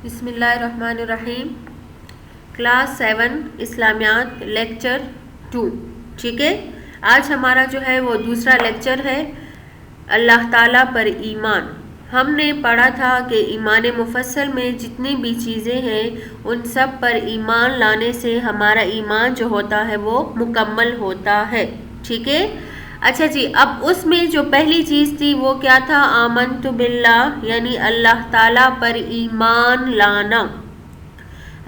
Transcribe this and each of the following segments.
بسم اللہ الرحمن الرحیم. کلاس 7 اسلامیات لیکچر 2. ٹھیک ہے، آج ہمارا جو ہے وہ دوسرا لیکچر ہے اللہ تعالیٰ پر ایمان. ہم نے پڑھا تھا کہ ایمان مفصل میں جتنی بھی چیزیں ہیں ان سب پر ایمان لانے سے ہمارا ایمان جو ہوتا ہے وہ مکمل ہوتا ہے. ٹھیک ہے، اچھا جی، اب اس میں جو پہلی چیز تھی وہ کیا تھا؟ آمنت باللہ، یعنی اللہ تعالیٰ پر ایمان لانا.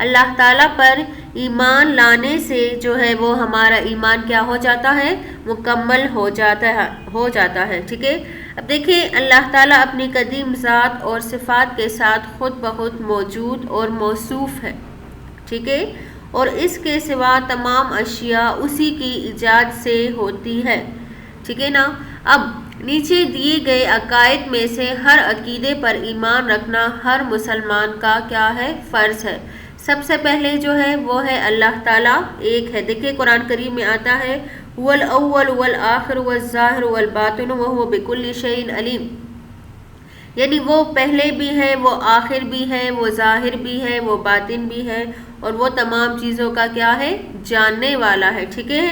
اللہ تعالیٰ پر ایمان لانے سے جو ہے وہ ہمارا ایمان کیا ہو جاتا ہے؟ مکمل ہو جاتا ہے. ٹھیک ہے، اب دیکھیں اللہ تعالیٰ اپنی قدیم ذات اور صفات کے ساتھ خود بخود موجود اور موصوف ہے. ٹھیک ہے، اور اس کے سوا تمام اشیاء اسی کی ایجاد سے ہوتی ہے. ٹھیک ہے نا. اب نیچے دیے گئے عقائد میں سے ہر عقیدے پر ایمان رکھنا ہر مسلمان کا کیا ہے؟ فرض ہے. سب سے پہلے جو ہے وہ ہے اللہ تعالیٰ ایک ہے. دیکھیں قرآن کریم میں آتا ہے هو الاول والآخر والظاہر والباطن وهو بكل شيء علیم، یعنی وہ پہلے بھی ہے، وہ آخر بھی ہے، وہ ظاہر بھی ہے، وہ باطن بھی ہے، اور وہ تمام چیزوں کا کیا ہے؟ جاننے والا ہے. ٹھیک ہے،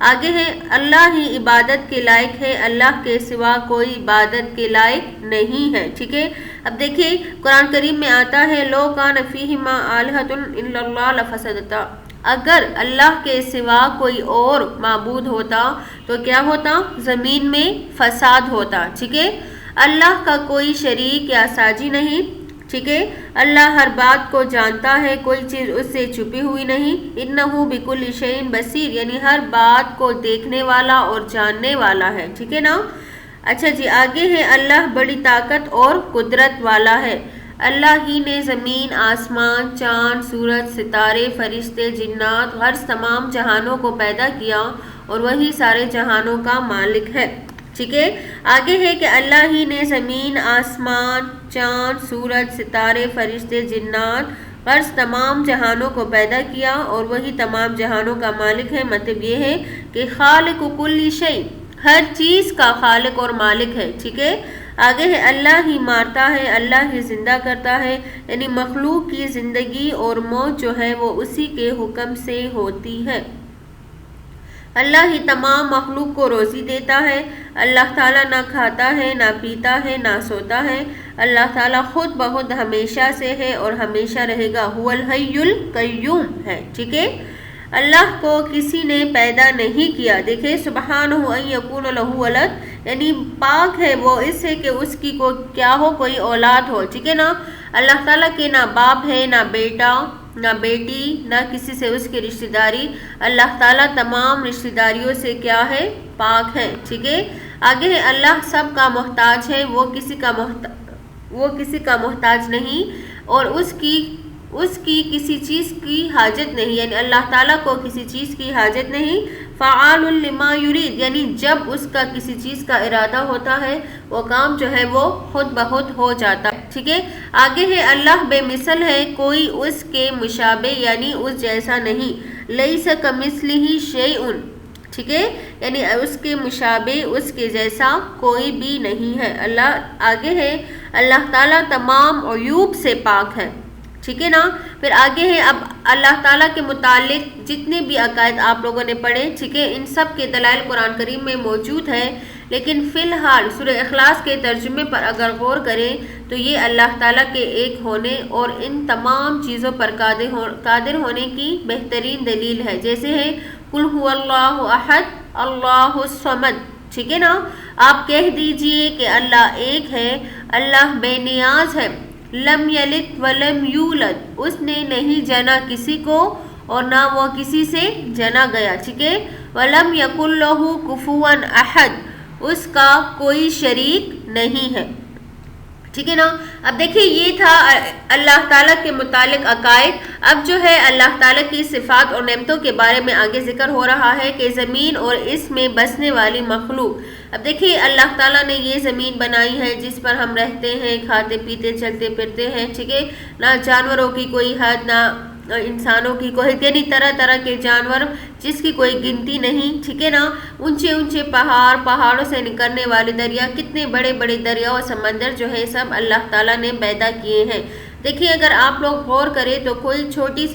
آگے ہے اللہ ہی عبادت کے لائق ہے، اللہ کے سوا کوئی عبادت کے لائق نہیں ہے. ٹھیک ہے، اب دیکھیں قرآن کریم میں آتا ہے لو کان فیہما آلہۃ الا اللہ لفسدتا، اگر اللہ کے سوا کوئی اور معبود ہوتا تو کیا ہوتا؟ زمین میں فساد ہوتا. ٹھیک ہے، اللہ کا کوئی شریک یا ساجی نہیں. ٹھیک ہے، اللہ ہر بات کو جانتا ہے، کوئی چیز اس سے چھپی ہوئی نہیں. انہ بکل شیء بصیر، یعنی ہر بات کو دیکھنے والا اور جاننے والا ہے. ٹھیک ہے نا. اچھا جی، آگے ہے اللہ بڑی طاقت اور قدرت والا ہے. اللہ ہی نے زمین، آسمان، چاند، سورج، ستارے، فرشتے، جنات، غرض تمام جہانوں کو پیدا کیا اور وہی سارے جہانوں کا مالک ہے. ٹھیک ہے، آگے ہے کہ اللہ ہی نے زمین، آسمان، چاند، سورج، ستارے، فرشتے، جنات، غرض تمام جہانوں کو پیدا کیا اور وہی تمام جہانوں کا مالک ہے. مطلب یہ ہے کہ خالق کل شیء، ہر چیز کا خالق اور مالک ہے. ٹھیک ہے، آگے ہے اللہ ہی مارتا ہے، اللہ ہی زندہ کرتا ہے، یعنی مخلوق کی زندگی اور موت جو ہے وہ اسی کے حکم سے ہوتی ہے. اللہ ہی تمام مخلوق کو روزی دیتا ہے. اللہ تعالیٰ نہ کھاتا ہے، نہ پیتا ہے، نہ سوتا ہے. اللہ تعالیٰ خود بخود ہمیشہ سے ہے اور ہمیشہ رہے گا. هو الحی القیوم ہے. ٹھیک ہے، اللہ کو کسی نے پیدا نہیں کیا. دیکھیں سبحانہ ان یکون لہ ولد، یعنی پاک ہے وہ اس سے کہ اس کی کیا ہو؟ کوئی اولاد ہو. ٹھیک ہے نا. اللہ تعالیٰ کے نہ باپ ہے، نہ بیٹا، نہ بیٹی، نہ کسی سے اس کی رشتہ داری. اللہ تعالیٰ تمام رشتہ داریوں سے کیا ہے؟ پاک ہے. ٹھیک ہے، آگے ہے اللہ سب کا محتاج ہے، وہ کسی کا محتاج نہیں اور اس کی کسی چیز کی حاجت نہیں، یعنی اللہ تعالیٰ کو کسی چیز کی حاجت نہیں. فعال لما یرید، یعنی جب اس کا کسی چیز کا ارادہ ہوتا ہے وہ کام جو ہے وہ خود بخود ہو جاتا ہے. ٹھیک ہے، آگے ہے اللہ بے مثل ہے، کوئی اس کے مشابہ یعنی اس جیسا نہیں. لیس کمثلہ شیء، ٹھیک ہے، یعنی اس کے مشابہ، اس کے جیسا کوئی بھی نہیں ہے. اللہ آگے ہے اللہ تعالیٰ تمام عیوب سے پاک ہے. ٹھیک ہے نا. پھر آگے ہے اب اللہ تعالیٰ کے متعلق جتنے بھی عقائد آپ لوگوں نے پڑھے، ٹھیک ہے، ان سب کے دلائل قرآن کریم میں موجود ہے. لیکن فی الحال سورہ اخلاص کے ترجمے پر اگر غور کریں تو یہ اللہ تعالیٰ کے ایک ہونے اور ان تمام چیزوں پر قادر ہونے کی بہترین دلیل ہے. جیسے ہے قل هو اللہ احد اللہ الصمد. ٹھیک ہے نا. آپ کہہ دیجئے کہ اللہ ایک ہے، اللہ بے نیاز ہے. لم یلد ولم یولد، اس نے نہیں جنا کسی کو اور نہ وہ کسی سے جنا گیا. ٹھیک ہے، ولم یکن لہ کفوا احد، اس کا کوئی شریک نہیں ہے. ٹھیک ہے نا. اب دیکھیں یہ تھا اللہ تعالیٰ کے متعلق عقائد. اب جو ہے اللہ تعالیٰ کی صفات اور نعمتوں کے بارے میں آگے ذکر ہو رہا ہے کہ زمین اور اس میں بسنے والی مخلوق. اب دیکھیں اللہ تعالیٰ نے یہ زمین بنائی ہے جس پر ہم رہتے ہیں، کھاتے پیتے چلتے پھرتے ہیں. ٹھیک ہے، نہ جانوروں کی کوئی حد، نہ انسانوں کی کوئی، یعنی طرح طرح کے جانور جس کی کوئی گنتی نہیں. ٹھیک ہے نا. اونچے اونچے پہاڑوں سے نکلنے والے دریا، کتنے بڑے بڑے دریا اور سمندر جو ہے سب اللہ تعالیٰ نے پیدا کیے ہیں. دیکھیں اگر آپ لوگ غور کریں تو کوئی چھوٹی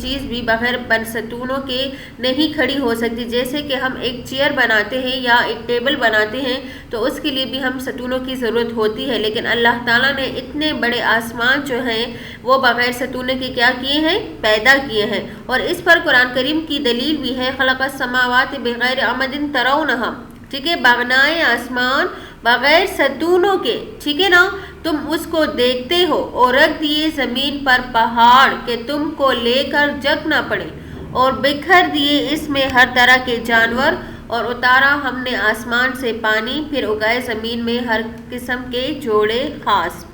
چیز بھی بغیر ستونوں کے نہیں کھڑی ہو سکتی. جیسے کہ ہم ایک چیئر بناتے ہیں یا ایک ٹیبل بناتے ہیں تو اس کے لیے بھی ہم ستونوں کی ضرورت ہوتی ہے، لیکن اللہ تعالیٰ نے اتنے بڑے آسمان جو ہیں وہ بغیر ستونوں کے کیا کیے ہیں؟ پیدا کیے ہیں. اور اس پر قرآن کریم کی دلیل بھی ہے، خلق السماوات بغیر عمد ترونہا، ٹھیک ہے، بنائے آسمان بغیر ستونوں کے، ٹھیک ہے نا، تم اس کو دیکھتے ہو، اور رکھ دیے زمین پر پہاڑ کہ تم کو لے کر جگ نہ پڑے، اور بکھر دیے اس میں ہر طرح کے جانور، اور اتارا ہم نے آسمان سے پانی، پھر اگائے زمین میں ہر قسم کے جوڑے خاص.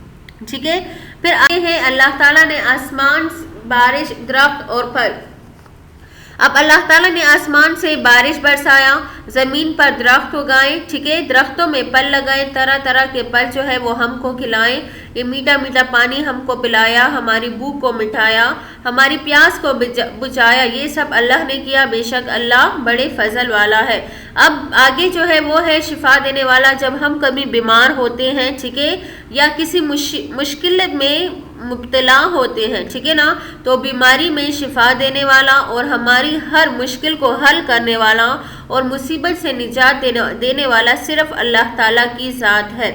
ٹھیک ہے، پھر آگے ہے اللہ تعالیٰ نے آسمان، بارش، درخت اور پھل. اب اللہ تعالیٰ نے آسمان سے بارش برسایا، زمین پر درخت اگائے، ٹھیک ہے، درختوں میں پھل لگائے، طرح طرح کے پھل جو ہے وہ ہم کو کھلائے، یہ میٹھا میٹھا پانی ہم کو پلایا، ہماری بھوک کو مٹھایا، ہماری پیاس کو بجھایا، یہ سب اللہ نے کیا، بے شک اللہ بڑے فضل والا ہے. اب آگے جو ہے وہ ہے شفا دینے والا. جب ہم کبھی بیمار ہوتے ہیں، ٹھیک ہے، یا کسی مشکل میں مبتلا ہوتے ہیں، ٹھیک ہے نا، تو بیماری میں شفا دینے والا اور ہماری ہر مشکل کو حل کرنے والا اور مصیبت سے نجات دینے والا صرف اللہ تعالیٰ کی ذات ہے.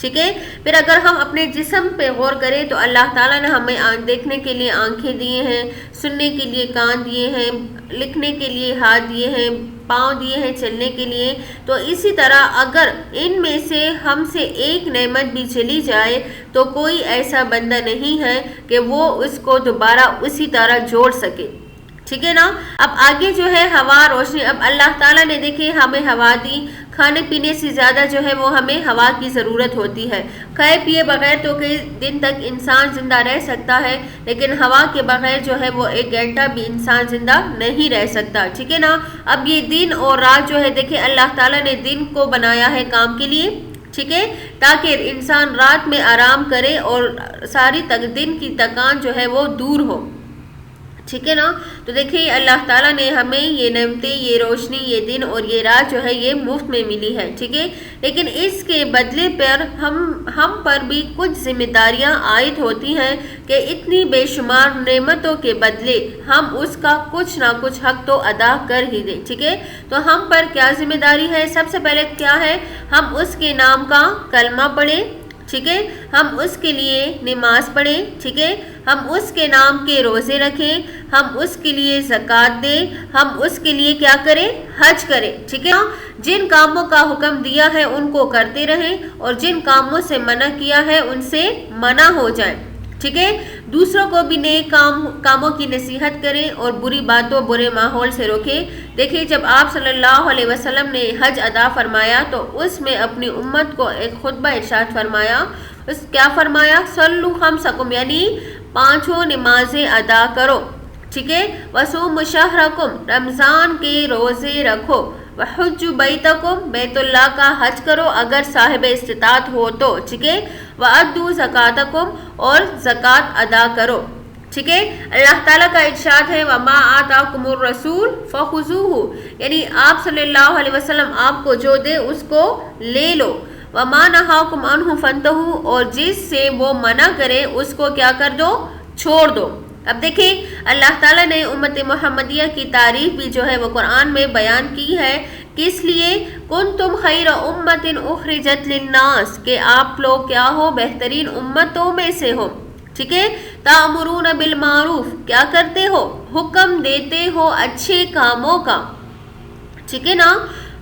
ٹھیک ہے، پھر اگر ہم اپنے جسم پہ غور کریں تو اللہ تعالیٰ نے ہمیں دیکھنے کے لیے آنکھیں دیے ہیں، سننے کے لیے کان دیے ہیں، لکھنے کے لیے ہاتھ دیے ہیں، پاؤں دیے ہیں چلنے کے لیے. تو اسی طرح اگر ان میں سے ہم سے ایک نعمت بھی چلی جائے تو کوئی ایسا بندہ نہیں ہے کہ وہ اس کو دوبارہ اسی طرح جوڑ سکے. ٹھیک ہے نا. اب آگے جو ہے ہوا، روشنی. اب اللہ تعالیٰ نے دیکھے ہمیں ہوا دی، کھانے پینے سے زیادہ جو ہے وہ ہمیں ہوا کی ضرورت ہوتی ہے. کھائے پیے بغیر تو کئی دن تک انسان زندہ رہ سکتا ہے، لیکن ہوا کے بغیر جو ہے وہ 1 گھنٹہ بھی انسان زندہ نہیں رہ سکتا. ٹھیک ہے نا. اب یہ دن اور رات جو ہے دیکھیں اللہ تعالیٰ نے دن کو بنایا ہے کام کے لیے، ٹھیک ہے، تاکہ انسان رات میں آرام کرے اور ساری دن کی تکان جو ہے وہ دور ہو. ٹھیک ہے نا. تو دیکھیں اللہ تعالیٰ نے ہمیں یہ نعمتیں، یہ روشنی، یہ دن اور یہ رات جو ہے یہ مفت میں ملی ہے. ٹھیک ہے، لیکن اس کے بدلے پر ہم پر بھی کچھ ذمہ داریاں عائد ہوتی ہیں کہ اتنی بے شمار نعمتوں کے بدلے ہم اس کا کچھ نہ کچھ حق تو ادا کر ہی دیں. ٹھیک ہے، تو ہم پر کیا ذمہ داری ہے؟ سب سے پہلے کیا ہے؟ ہم اس کے نام کا کلمہ پڑھیں، ٹھیک ہے، ہم اس کے لیے نماز پڑھیں، ٹھیک ہے، ہم اس کے نام کے روزے رکھیں، ہم اس کے لیے زکوٰۃ دیں، ہم اس کے لیے کیا کریں؟ حج کریں. ٹھیک ہے، جن کاموں کا حکم دیا ہے ان کو کرتے رہیں اور جن کاموں سے منع کیا ہے ان سے منع ہو جائیں. ٹھیک ہے، دوسروں کو بھی نیک کاموں کی نصیحت کریں اور بری باتوں، برے ماحول سے روکیں. دیکھیں جب آپ صلی اللہ علیہ وسلم نے حج ادا فرمایا تو اس میں اپنی امت کو ایک خطبہ ارشاد فرمایا. کیا فرمایا؟ صلو خمسکم، یعنی 5 نمازیں ادا کرو. ٹھیک ہے، وصوموا شہرکم، رمضان کے روزے رکھو، وحج بیتکم، بیت اللہ کا حج کرو اگر صاحب استطاعت ہو تو. ٹھیک ہے، وَأَدُّوا زَكَاتَكُمْ، اور زکوٰۃ ادا کرو. ٹھیک ہے، اللہ تعالیٰ کا ارشاد ہے وَمَا آتَاكُمُ الرَّسُولُ فَخُذُوهُ، یعنی آپ صلی اللہ علیہ وسلم آپ کو جو دے اس کو لے لو. وَمَا نَهَاكُمْ عَنْهُ فَانْتَهُوا، اور جس سے وہ منع کرے اس کو کیا کر دو؟ چھوڑ دو. اب دیکھیں اللہ تعالیٰ نے امت محمدیہ کی تعریف بھی جو ہے وہ قرآن میں بیان کی ہے. کس لیے؟ کنتم خیر امت اخرجت للناس، کہ آپ لوگ کیا ہو؟ بہترین امتوں میں سے ہو. ٹھیک ہے، تأمرون بالمعروف، کیا کرتے ہو؟ حکم دیتے ہو اچھے کاموں کا. ٹھیک ہے نا.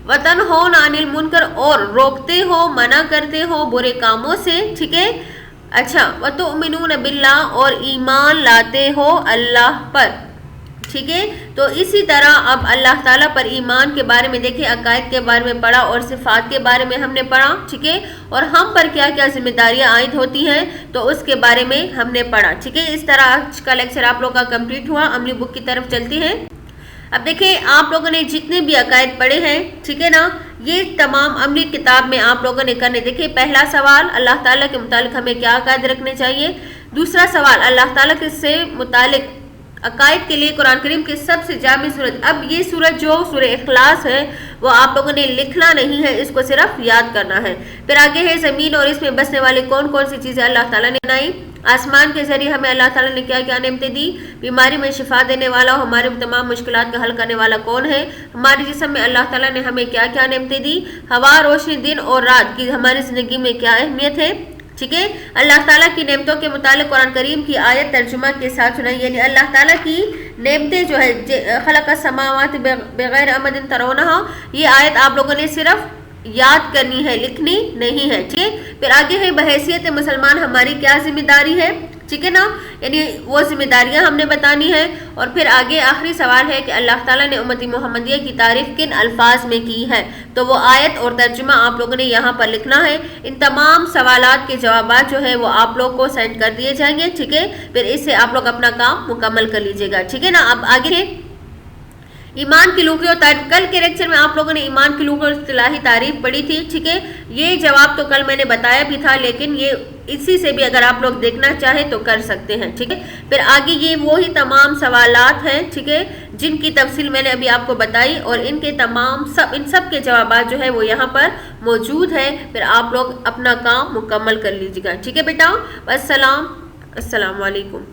وتنہون عن المنکر، اور روکتے ہو، منع کرتے ہو برے کاموں سے. ٹھیک ہے، اچھا، وتؤمنون باللہ، اور ایمان لاتے ہو اللہ پر. ٹھیک ہے، تو اسی طرح اب اللہ تعالیٰ پر ایمان کے بارے میں دیکھیں، عقائد کے بارے میں پڑھا اور صفات کے بارے میں ہم نے پڑھا. ٹھیک ہے، اور ہم پر کیا کیا ذمہ داریاں عائد ہوتی ہیں تو اس کے بارے میں ہم نے پڑھا. ٹھیک ہے، اس طرح آج کا لیکچر آپ لوگوں کا کمپلیٹ ہوا. عملی بک کی طرف چلتی ہیں. اب دیکھیں آپ لوگوں نے جتنے بھی عقائد پڑھے ہیں، ٹھیک ہے نا، یہ تمام عملی کتاب میں آپ لوگوں نے کرنے. دیکھیں پہلا سوال، اللہ تعالیٰ کے متعلق ہمیں کیا عقائد رکھنے چاہیے. دوسرا سوال، اللہ تعالیٰ کے سے متعلق عقائد کے لیے قرآن کریم کی سب سے جامع صورت. اب یہ صورت جو سورہ اخلاص ہے وہ آپ لوگوں نے لکھنا نہیں ہے، اس کو صرف یاد کرنا ہے. پھر آگے ہے زمین اور اس میں بسنے والے کون کون سی چیزیں اللہ تعالیٰ نے بنائی. آسمان کے ذریعے ہمیں اللہ تعالیٰ نے کیا کیا نعمتیں دی؟ بیماری میں شفا دینے والا، ہمارے تمام مشکلات کا حل کرنے والا کون ہے؟ ہمارے جسم میں اللہ تعالیٰ نے ہمیں کیا کیا نعمتیں دی؟ ہوا، روشنی، دن اور رات کی ہماری زندگی میں کیا اہمیت ہے؟ ٹھیک ہے، اللہ تعالیٰ کی نعمتوں کے متعلق قرآن کریم کی آیت ترجمہ کے ساتھ سنائی، یعنی اللہ تعالیٰ کی نعمتیں جو ہے خلق السماوات بغیر عمد ترونہا، یہ آیت آپ لوگوں نے صرف یاد کرنی ہے، لکھنی نہیں ہے، ٹھیک ہے۔ پھر آگے ہے بحیثیت مسلمان ہماری کیا ذمہ داری ہے، ٹھیک ہے نا، یعنی وہ ذمہ داریاں ہم نے بتانی ہے۔ اور پھر آگے آخری سوال ہے کہ اللہ تعالیٰ نے امت محمدیہ کی تعریف کن الفاظ میں کی ہے، تو وہ آیت اور ترجمہ آپ لوگوں نے یہاں پر لکھنا ہے۔ ان تمام سوالات کے جوابات جو ہے وہ آپ لوگ کو سینڈ کر دیے جائیں گے، ٹھیک ہے، پھر اس سے آپ لوگ اپنا کام مکمل کر لیجیے گا، ٹھیک ہے نا۔ اب آگے ہے ایمان کی لغوی اور تعریف۔ کل کے لیکچر میں آپ لوگوں نے ایمان کی لغوی اور اصطلاحی تعریف پڑھی تھی، ٹھیک ہے، یہ جواب تو کل میں نے بتایا بھی تھا، لیکن یہ اسی سے بھی اگر آپ لوگ دیکھنا چاہیں تو کر سکتے ہیں، ٹھیک ہے۔ پھر آگے یہ وہی تمام سوالات ہیں، ٹھیک ہے، جن کی تفصیل میں نے ابھی آپ کو بتائی، اور ان کے تمام ان سب کے جوابات جو ہے وہ یہاں پر موجود ہے، پھر آپ لوگ اپنا کام مکمل کر لیجیے گا، ٹھیک ہے بیٹا۔ السلام علیکم۔